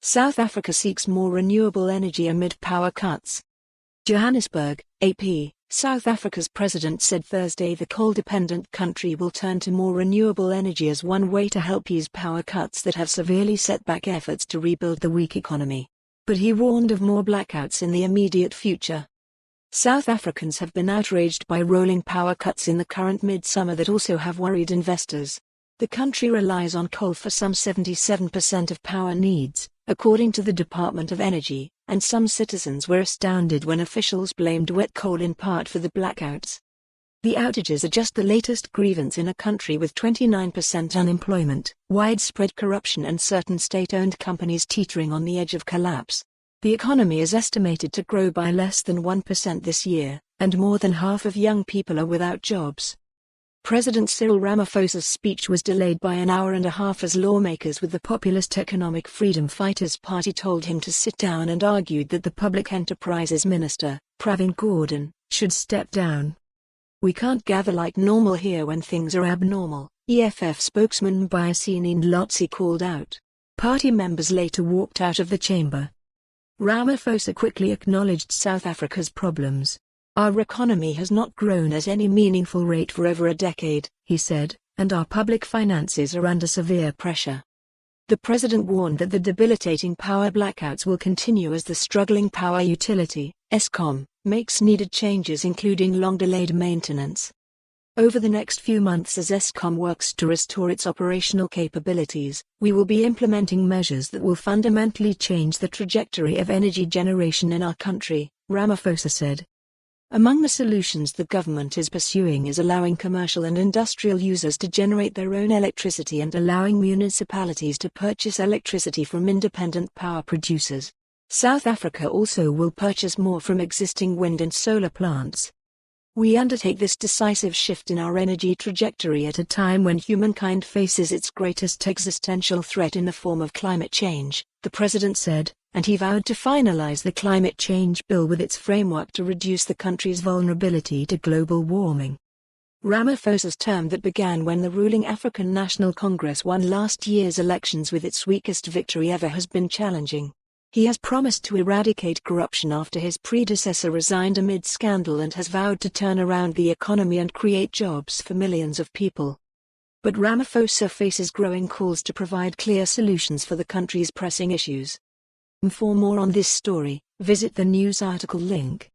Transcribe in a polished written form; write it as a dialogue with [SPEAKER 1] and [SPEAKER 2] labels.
[SPEAKER 1] South Africa seeks more renewable energy amid power cuts. Johannesburg, AP. South Africa's president said Thursday the coal-dependent country will turn to more renewable energy as one way to help ease power cuts that have severely set back efforts to rebuild the weak economy. But he warned of more blackouts in the immediate future. South Africans have been outraged by rolling power cuts in the current midsummer that also have worried investors. The country relies on coal for some 77% of power needs, according to the Department of Energy, and some citizens were astounded when officials blamed wet coal in part for the blackouts. The outages are just the latest grievance in a country with 29% unemployment, widespread corruption and certain state-owned companies teetering on the edge of collapse. The economy is estimated to grow by less than 1% this year, and more than half of young people are without jobs. President Cyril Ramaphosa's speech was delayed by an hour and a half as lawmakers with the populist Economic Freedom Fighters Party told him to sit down and argued that the Public Enterprises Minister, Pravin Gordhan, should step down. "We can't gather like normal here when things are abnormal," EFF spokesman Mbayiseni Ndlotsi called out. Party members later walked out of the chamber. Ramaphosa quickly acknowledged South Africa's problems. "Our economy has not grown at any meaningful rate for over a decade," he said, "and our public finances are under severe pressure." The president warned that the debilitating power blackouts will continue as the struggling power utility, Eskom, makes needed changes including long-delayed maintenance. Over the next few months as Eskom works to restore its operational capabilities, we will be implementing measures that will fundamentally change the trajectory of energy generation in our country, Ramaphosa said. Among the solutions the government is pursuing is allowing commercial and industrial users to generate their own electricity and allowing municipalities to purchase electricity from independent power producers. South Africa also will purchase more from existing wind and solar plants. "We undertake this decisive shift in our energy trajectory at a time when humankind faces its greatest existential threat in the form of climate change," the president said, and he vowed to finalize the climate change bill with its framework to reduce the country's vulnerability to global warming. Ramaphosa's term that began when the ruling African National Congress won last year's elections with its weakest victory ever has been challenging. He has promised to eradicate corruption after his predecessor resigned amid scandal and has vowed to turn around the economy and create jobs for millions of people. But Ramaphosa faces growing calls to provide clear solutions for the country's pressing issues. For more on this story, visit the news article link.